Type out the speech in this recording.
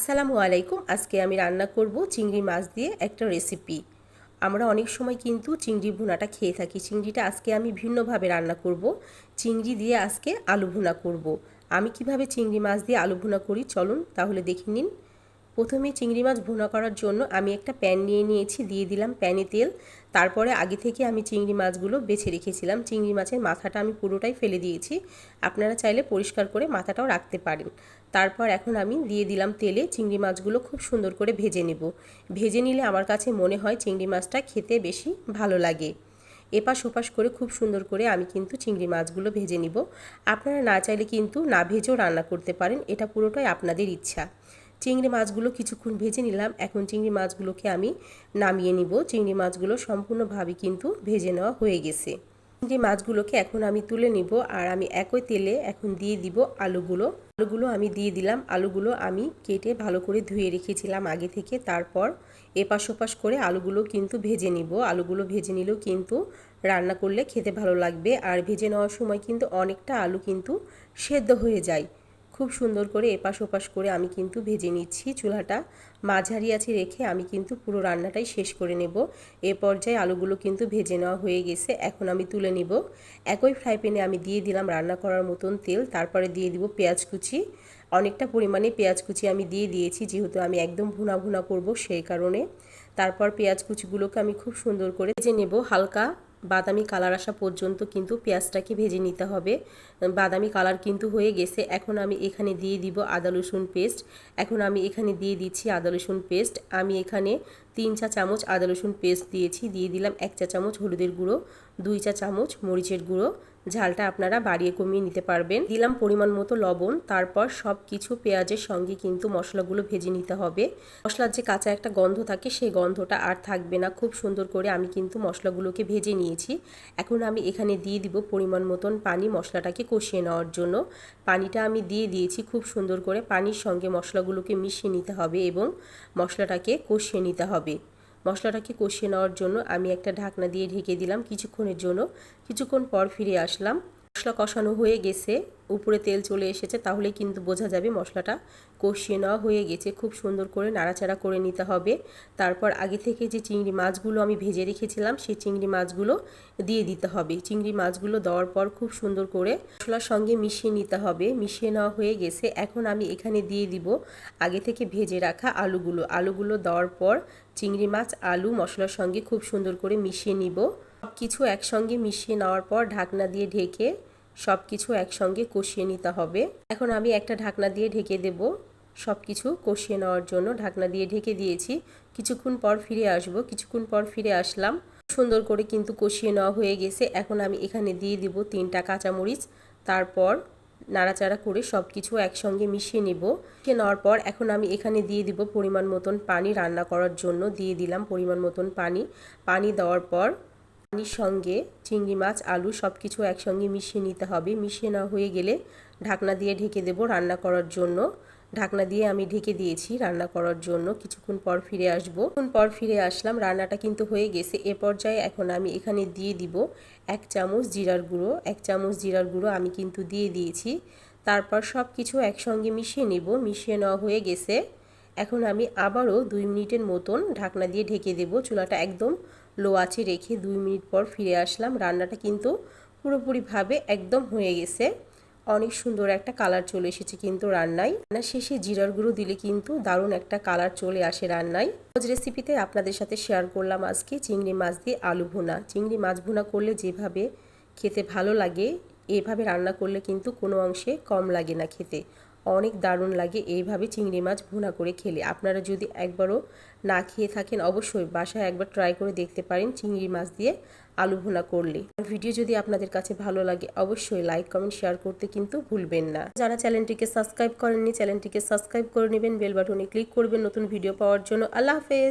আসসালামু আলাইকুম। আজকে আমি রান্না করব চিংড়ি মাছ দিয়ে একটা রেসিপি। আমরা অনেক সময় কিন্তু চিংড়ি ভুনাটা খেয়ে থাকি। চিংড়িটা আজকে আমি ভিন্নভাবে রান্না করব। চিংড়ি দিয়ে আজকে আলু ভুনা করব। আমি কিভাবে চিংড়ি মাছ দিয়ে আলু ভুনা করি চলুন তাহলে দেখে নিন। প্রথমে চিংড়ি মাছ ভুনা করার জন্য আমি একটা প্যান নিয়ে নিয়েছি, দিয়ে দিলাম প্যানে তেল। তারপরে আগে থেকে আমি চিংড়ি মাছগুলো বেছে রেখেছিলাম। চিংড়ি মাছের মাথাটা আমি পুরোটাই ফেলে দিয়েছি। আপনারা চাইলে পরিষ্কার করে মাথাটাও রাখতে পারেন। তারপর এখন আমি দিয়ে দিলাম তেলে। চিংড়ি মাছগুলো খুব সুন্দর করে ভেজে নেব। ভেজে নিলে আমার কাছে মনে হয় চিংড়ি মাছটা খেতে বেশি ভালো লাগে। এপাশ ওপাশ করে খুব সুন্দর করে আমি কিন্তু চিংড়ি মাছগুলো ভেজে নিব। আপনারা না চাইলে কিন্তু না ভেজেও রান্না করতে পারেন, এটা পুরোটাই আপনাদের ইচ্ছা। চিংড়ি মাছগুলো কিছুক্ষণ ভেজে নিলাম। এখন চিংড়ি মাছগুলোকে আমি নামিয়ে নিব। চিংড়ি মাছগুলো সম্পূর্ণভাবে কিন্তু ভেজে নেওয়া হয়ে গেছে। চিংড়ি মাছগুলোকে এখন আমি তুলে নিব, আর আমি একই তেলে এখন দিয়ে দিব আলুগুলো আমি দিয়ে দিলাম। আলুগুলো আমি কেটে ভালো করে ধুয়ে রেখেছিলাম আগে থেকে। তারপর এপাশ ওপাশ করে আলুগুলো কিন্তু ভেজে নিব। আলুগুলো ভেজে নিলেও কিন্তু রান্না করলে খেতে ভালো লাগবে, আর ভেজে নেওয়ার সময় কিন্তু অনেকটা আলু কিন্তু সেদ্ধ হয়ে যায়। খুব সুন্দর করে এপাশ ওপাশ করে আমি কিন্তু ভেজে নিচ্ছি। চুলাটা মাঝারি আছে রেখে আমি কিন্তু পুরো রান্নাটাই শেষ করে নেব। এ পর্যায়ে আলুগুলো কিন্তু ভেজে নেওয়া হয়ে গেছে। এখন আমি তুলে নিব। একই ফ্রাই প্যানে আমি দিয়ে দিলাম রান্না করার মতন তেল। তারপরে দিয়ে দিব পেঁয়াজ কুচি। অনেকটা পরিমাণে পেঁয়াজ কুচি আমি দিয়ে দিয়েছি, যেহেতু আমি একদম ভুনা ভুনা করব সেই কারণে। তারপর পেঁয়াজ কুচিগুলোকে আমি খুব সুন্দর করে ভেজে নেব। হালকা বাদামি কালার আসা পর্যন্ত কিন্তু পেঁয়াজটাকে ভেজে নিতে হবে। বাদামি কালার কিন্তু হয়ে গেছে। এখন আমি এখানে দিয়ে দিব আদা রসুন পেস্ট। এখন আমি এখানে দিয়ে দিচ্ছি আদা রসুন পেস্ট। আমি এখানে 3 চা চামচ আদা রসুন পেস্ট দিয়েছি। দিয়ে দিলাম 1 চা চামচ হলুদের গুঁড়ো, 2 চা চামচ মরিচের গুঁড়ো। ঝালটা আপনারা বাড়িয়ে কমিয়ে নিতে পারবেন। দিলাম পরিমাণ মতো লবণ। তারপর সব কিছু পেঁয়াজের সঙ্গে কিন্তু মশলাগুলো ভেজে নিতে হবে। মশলার যে কাঁচা একটা গন্ধ থাকে সেই গন্ধটা আর থাকবে না। খুব সুন্দর করে আমি কিন্তু মশলাগুলোকে ভেজে নিয়েছি। এখন আমি এখানে দিয়ে দিব পরিমাণ মতন পানি মশলাটাকে কষিয়ে নেওয়ার জন্য। পানিটা আমি দিয়ে দিয়েছি। খুব সুন্দর করে পানির সঙ্গে মশলাগুলোকে মিশিয়ে নিতে হবে এবং মশলাটাকে কষিয়ে নিতে হবে। মশলাটাকে কষিয়ে নেওয়ার জন্য আমি একটা ঢাকনা দিয়ে ঢেকে দিলাম কিছুক্ষণের জন্য। কিছুক্ষণ পর ফিরে আসলাম। মশলা কষানো হয়ে গেছে, উপরে তেল চলে এসেছে, তাহলে কিন্তু বোঝা যাবে মশলাটা কষিয়ে নেওয়া হয়ে গেছে। খুব সুন্দর করে নাড়াচাড়া করে নিতে হবে। তারপর আগে থেকে যে চিংড়ি মাছগুলো আমি ভেজে রেখেছিলাম সেই চিংড়ি মাছগুলো দিয়ে দিতে হবে। চিংড়ি মাছগুলো দেওয়ার পর খুব সুন্দর করে মশলার সঙ্গে মিশিয়ে নিতে হবে। মিশিয়ে নেওয়া হয়ে গেছে। এখন আমি এখানে দিয়ে দিব আগে থেকে ভেজে রাখা আলুগুলো দেওয়ার পর চিংড়ি মাছ আলু মশলার সঙ্গে খুব সুন্দর করে মিশিয়ে নিব। সব কিছু একসঙ্গে মিশিয়ে নেওয়ার পর ঢাকনা দিয়ে ঢেকে সব কিছু একসঙ্গে কষিয়ে নিতে হবে। এখন আমি একটা ঢাকনা দিয়ে ঢেকে দেব সব কিছু কষিয়ে নেওয়ার জন্য। ঢাকনা দিয়ে ঢেকে দিয়েছি। কিছুক্ষণ পর ফিরে আসব। কিছুক্ষণ পর ফিরে আসলাম। সুন্দর করে কিন্তু কষিয়ে নেওয়া হয়ে গেছে। এখন আমি এখানে দিয়ে দিব 3টা কাঁচামরিচ। তারপর নাড়াচাড়া করে সব কিছু একসঙ্গে মিশিয়ে নেব। মিশিয়ে নেওয়ার পর এখন আমি এখানে দিয়ে দিব পরিমাণ মতন পানি। রান্না করার জন্য দিয়ে দিলাম পরিমাণ মতন পানি। পানি দেওয়ার পর পানির সঙ্গে চিংড়ি মাছ আলু সব কিছু একসঙ্গে মিশিয়ে নিতে হবে। মিশিয়ে নেওয়া হয়ে গেলে ঢাকনা দিয়ে ঢেকে দেব রান্না করার জন্য। ঢাকনা দিয়ে আমি ঢেকে দিয়েছি রান্না করার জন্য। কিছুক্ষণ পর ফিরে আসবো। কিছুক্ষণ পর ফিরে আসলাম। রান্নাটা কিন্তু হয়ে গেছে। এ পর্যায়ে এখন আমি এখানে দিয়ে দিব 1 চামচ জিরার গুঁড়ো। 1 চামচ জিরার গুঁড়ো আমি কিন্তু দিয়ে দিয়েছি। তারপর সব কিছু একসঙ্গে মিশিয়ে নেব। মিশিয়ে নেওয়া হয়ে গেছে। এখন আমি আবারও 2 মিনিটের মতন ঢাকনা দিয়ে ঢেকে দেব। চুলাটা একদম লো আঁচে রেখে 2 মিনিট পর ফিরে আসলাম। রান্নাটা কিন্তু পুরোপুরিভাবে একদম হয়ে গেছে। অনেক সুন্দর একটা কালার চলে এসেছে কিন্তু রান্নায়। রান্নার শেষে জিরার গুঁড়ো দিলে কিন্তু দারুণ একটা কালার চলে আসে রান্নায়। আজ রেসিপিতে আপনাদের সাথে শেয়ার করলাম আজকে চিংড়ি মাছ দিয়ে আলু ভুনা। চিংড়ি মাছ ভুনা করলে যেভাবে খেতে ভালো লাগে, এইভাবে রান্না করলে কিন্তু কোনো অংশে কম লাগে না খেতে। অনেক দারুণ লাগে এইভাবে চিংড়ি মাছ ভুনা করে খেলে। আপনারা যদি একবারও না খেয়ে থাকেন অবশ্যই বাসায় একবার ট্রাই করে দেখতে পারেন চিংড়ি মাছ দিয়ে আলু ভুনা করলে। ভিডিও যদি আপনাদের কাছে ভালো লাগে অবশ্যই লাইক কমেন্ট শেয়ার করতে কিন্তু ভুলবেন না। যারা চ্যানেলটিকে সাবস্ক্রাইব করেননি চ্যানেলটিকে সাবস্ক্রাইব করে নেবেন, বেল বাটনে ক্লিক করবেন নতুন ভিডিও পাওয়ার জন্য। আল্লাহ হাফেজ।